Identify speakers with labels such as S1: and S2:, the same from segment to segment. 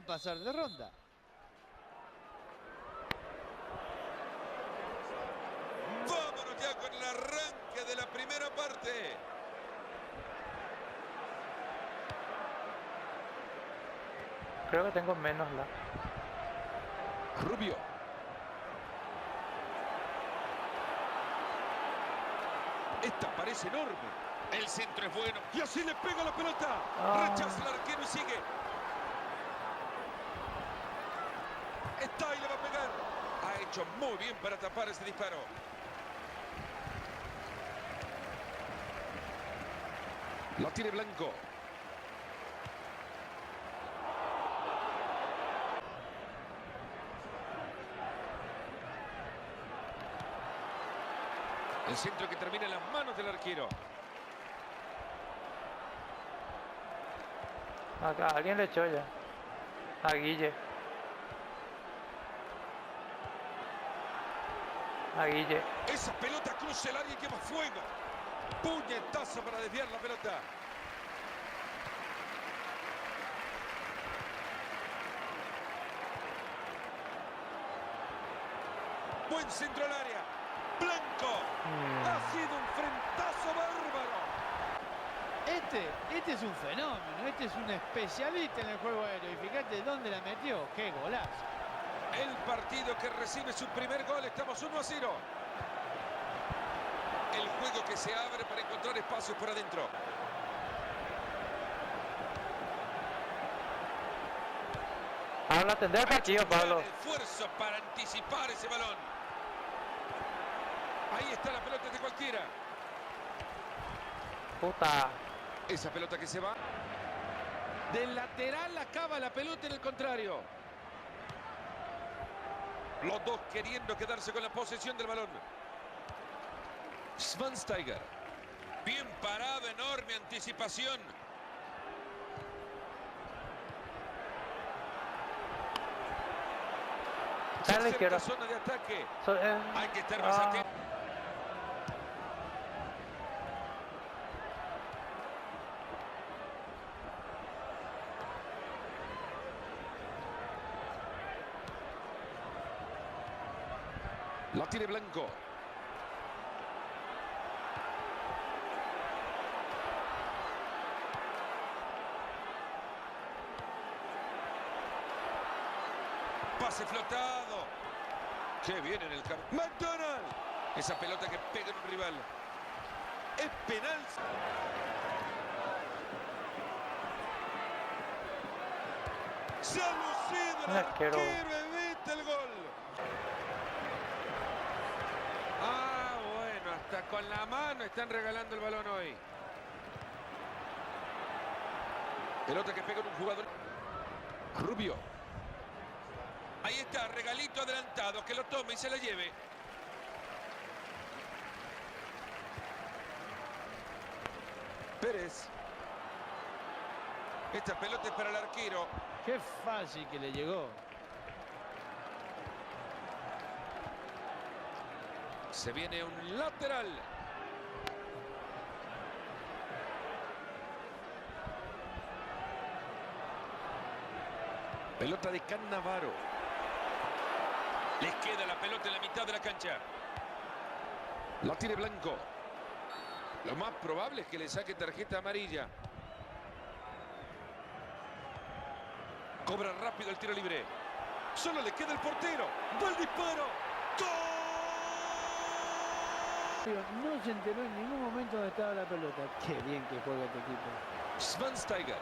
S1: a pasar de ronda.
S2: Vámonos ya con el arranque de la primera parte.
S3: Creo que tengo menos la.
S2: Rubio. Esta parece enorme. El centro es bueno. Y así le pega la pelota. Rechaza el arquero y sigue. Está y le va a pegar. Ha hecho muy bien para tapar ese disparo. La tiene Blanco. El centro que termina en las manos del arquero.
S3: Acá, alguien le echó ya. A Guille. A Guille.
S2: Esa pelota cruza el área y quema fuego. Puñetazo para desviar la pelota. Buen centro al área. Blanco. Ha sido un frentazo bárbaro.
S1: Este es un fenómeno, este es un especialista en el juego aéreo. Y fíjate dónde la metió, qué golazo.
S2: El partido que recibe su primer gol, estamos 1-0. El juego que se abre para encontrar espacios por adentro.
S3: Pablo, atender el partido, Pablo.
S2: Esfuerzo para anticipar ese balón. Ahí está la pelota de cualquiera.
S3: Puta.
S2: Esa pelota que se va. Del lateral acaba la pelota en el contrario. Los dos queriendo quedarse con la posesión del balón. Schweinsteiger. Bien parado, enorme anticipación. Se
S3: Dale,
S2: acerca
S3: quiero.
S2: zona de ataque. Hay que estar más atento. La tiene Blanco. Pase flotado. Qué bien en el campo. McDonald. Esa pelota que pega en un rival. Es penal. Se ha lucido el arquero. Evita el gol. Ah, bueno, hasta con la mano están regalando el balón hoy. Pelota que pega en un jugador. Rubio. Ahí está, regalito adelantado, que lo tome y se la lleve. Pérez. Esta pelota es para el arquero.
S1: Qué fácil que le llegó.
S2: Se viene un lateral. Pelota de Cannavaro. Les queda la pelota en la mitad de la cancha. La tiene Blanco. Lo más probable es que le saque tarjeta amarilla. Cobra rápido el tiro libre. Solo le queda el portero. ¡Va el disparo! ¡Gol!
S1: No se enteró en ningún momento dónde estaba la pelota. Qué bien que juega este equipo.
S2: Schweinsteiger.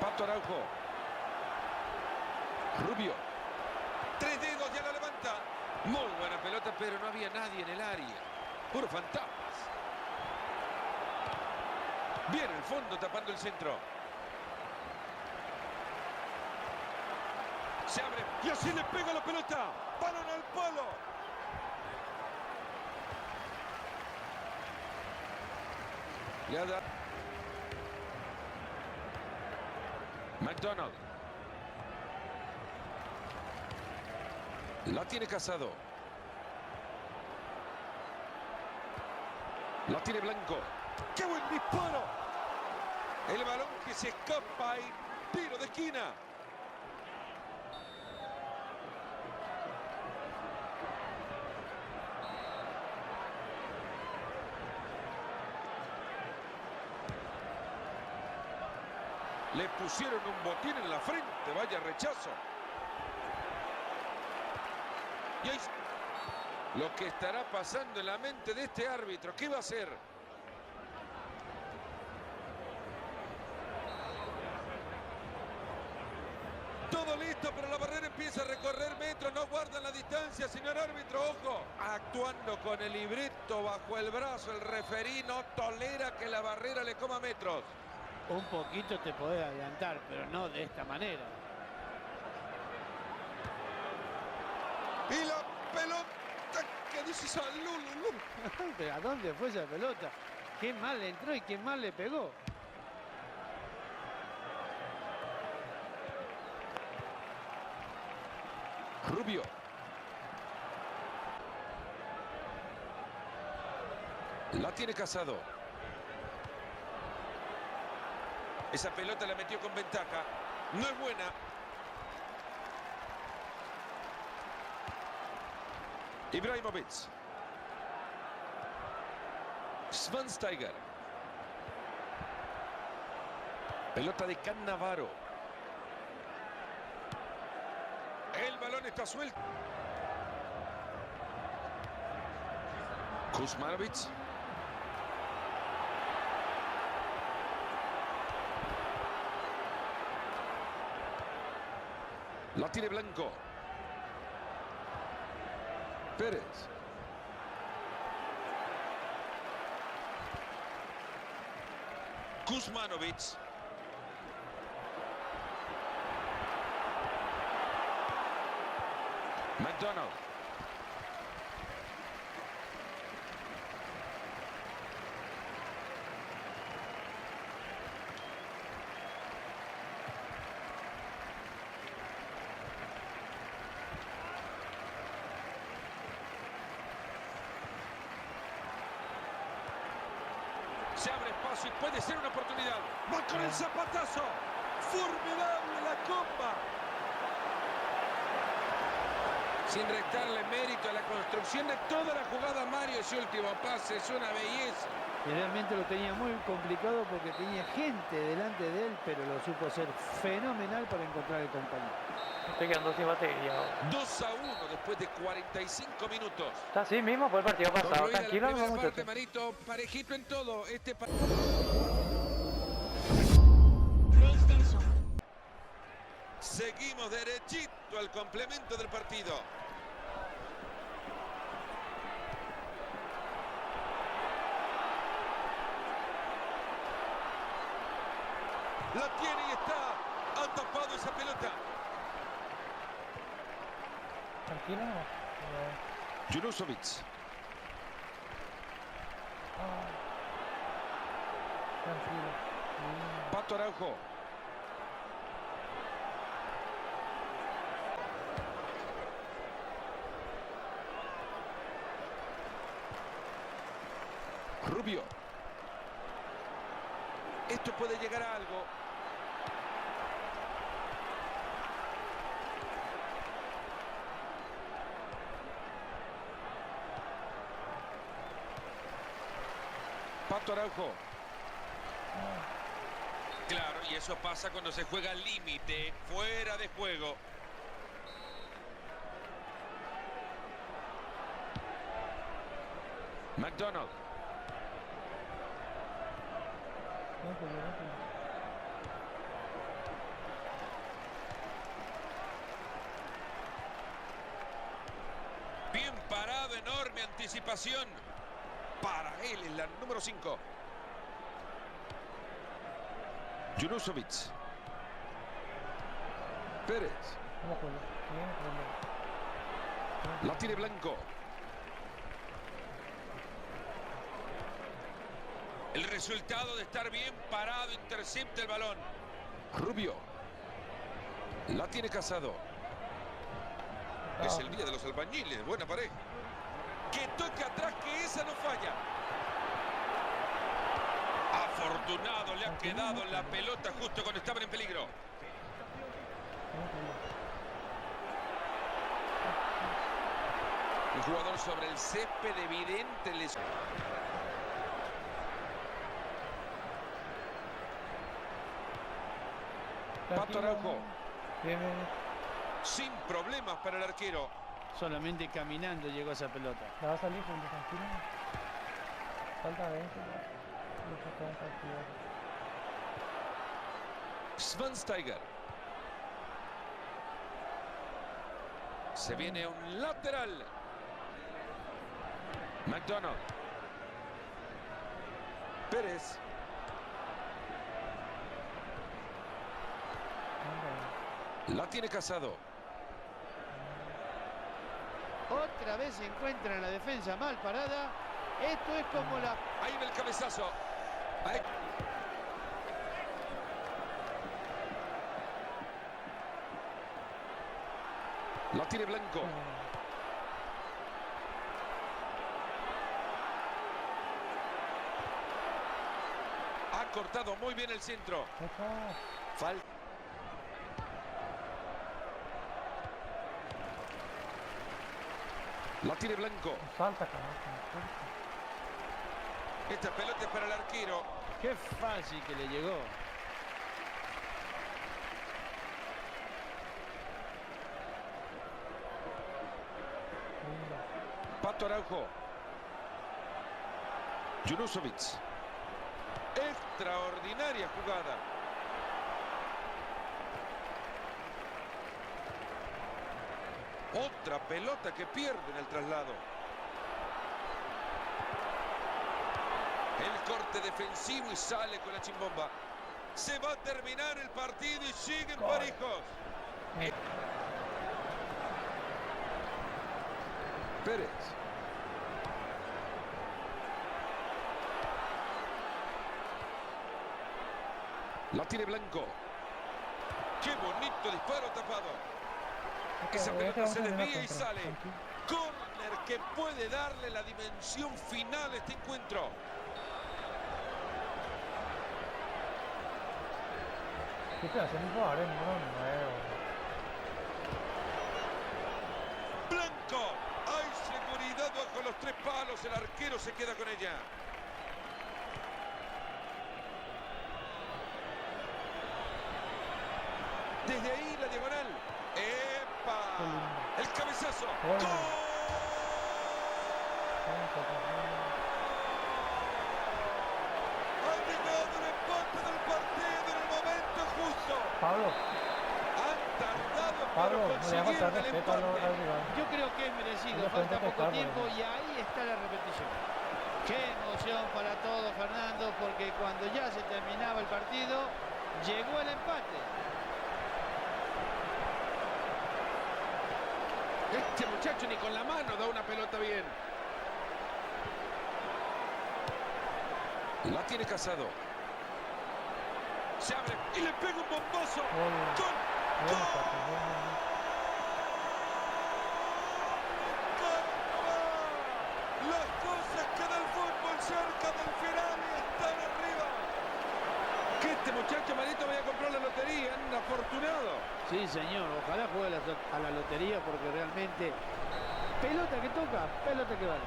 S2: Pato Araujo. Rubio. 3 dedos, ya la levanta. Muy buena pelota, pero no había nadie en el área. Puro fantasmas. Bien el fondo tapando el centro. Se abre y así le pega la pelota. Balón al palo. Le da McDonald. La tiene Casado. La tiene Blanco. ¡Qué buen disparo! El balón que se escapa y tiro de esquina. Le pusieron un botín en la frente, vaya rechazo. Y ahí lo que estará pasando en la mente de este árbitro. ¿Qué va a hacer? Todo listo, pero la barrera empieza a recorrer metros. No guardan la distancia, señor árbitro. Ojo. Actuando con el libreto bajo el brazo, el referí no tolera que la barrera le coma metros.
S1: Un poquito te podés adelantar, pero no de esta manera.
S2: Y la pelota que dice Salulu.
S1: ¿Pero a dónde fue esa pelota? Qué mal le entró y qué mal le pegó.
S2: Rubio. La tiene Casado. Esa pelota la metió con ventaja. No es buena. Ibrahimovic. Schweinsteiger. Pelota de Cannavaro. El balón está suelto. Kuzmanovic. La tiene Blanco. Pérez. Kuzmanovic. McDonald. Se abre espacio y puede ser una oportunidad. Va con el zapatazo. Formidable la comba. Sin restarle mérito a la construcción de toda la jugada, Mario, ese último pase es una belleza.
S1: Y realmente lo tenía muy complicado porque tenía gente delante de él, pero lo supo hacer fenomenal para encontrar el compañero.
S3: Estoy quedando sin batería.
S2: 2-1 después de 45 minutos.
S3: Está así mismo, fue el partido pasado.
S2: Concluida
S3: Tranquilo,
S2: la
S3: no
S2: primera
S3: mucho
S2: parte, Marito, parejito en todo. Seguimos derechito al complemento del partido. La tiene y está atrapado esa pelota.
S3: Tranquilo, no.
S2: Junusovic.
S3: Tranquilo.
S2: Pato Araujo. Rubio. Esto puede llegar a algo. Pato Araujo. Claro, y eso pasa cuando se juega al límite, fuera de juego. McDonald. Bien parado, enorme anticipación. Para él en la número 5. Junusovic. Pérez. La tiene Blanco. El resultado de estar bien parado, intercepta el balón. Rubio. La tiene Casado. Es el día de los albañiles, buena pareja. Que toque atrás, que esa no falla. Afortunado, le ha quedado la pelota justo cuando estaban en peligro. Un jugador sobre el césped, evidente les... Pato Araujo.
S3: Bien, bien.
S2: Sin problemas para el arquero.
S1: Solamente caminando llegó esa pelota.
S3: La va a salir, Julio, tranquilo. Falta 20. Lucho está en partido.
S2: Schweinsteiger. Se viene un lateral. McDonald. Pérez. La tiene Casado.
S1: Otra vez se encuentra en la defensa mal parada. Esto es como la...
S2: Ahí va el cabezazo. Ahí. La tiene Blanco. Ha cortado muy bien el centro. Falta. La tiene Blanco.
S3: Falta, cabrón.
S2: Esta pelota es para el arquero.
S1: Qué fácil que le llegó.
S2: Pato Araujo. Junusovic. Extraordinaria jugada. Otra pelota que pierde en el traslado. El corte defensivo y sale con la chimbomba. Se va a terminar el partido y siguen parejos. Pérez. La tiene Blanco. Qué bonito disparo tapado. Esa pelota se desvía y sale. Corner que puede darle la dimensión final a este encuentro.
S3: ¿Qué te hacen jugadores nuevos?
S2: Blanco. Hay seguridad bajo los tres palos. El arquero se queda con ella. Desde ahí la diagonal. ¡Epa! El cabezazo. ¡Gol! Ha llegado el empate del partido en el momento justo.
S3: Pablo.
S2: Han tardado
S3: Pablo,
S2: para
S3: no le
S2: conseguir
S3: faltar
S2: el
S3: respeto al
S2: empate.
S3: rival.
S1: Yo creo que es merecido.
S3: No
S1: Falta
S3: pueden
S1: poco
S3: festejar,
S1: tiempo
S3: bueno.
S1: y ahí está la repetición. Qué emoción para todos, Fernando, porque cuando ya se terminaba el partido, llegó el empate.
S2: Este muchacho ni con la mano da una pelota bien. La tiene Casado. Se abre y le pega un bombazo. ¡Gol! Las cosas que da el fútbol cerca del final y están arriba. Que este muchacho Marito vaya a comprar la lotería, un afortunado.
S1: Sí, señor. Ojalá juegue a la lotería porque realmente pelota que toca, pelota que vale.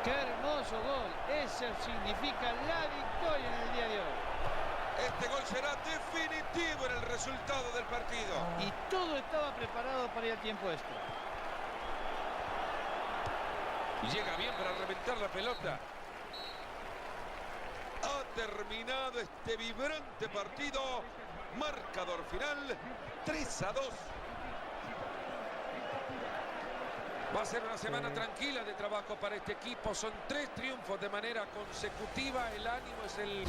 S1: ¡Qué hermoso gol! Eso significa la victoria en el día de hoy.
S2: Este gol será definitivo en el resultado del partido.
S1: Y todo estaba preparado para ir al tiempo extra.
S2: Y llega bien para reventar la pelota. Ha terminado este vibrante partido. Marcador final 3-2. Va a ser una semana tranquila de trabajo para este equipo. Son 3 triunfos de manera consecutiva. El ánimo es el...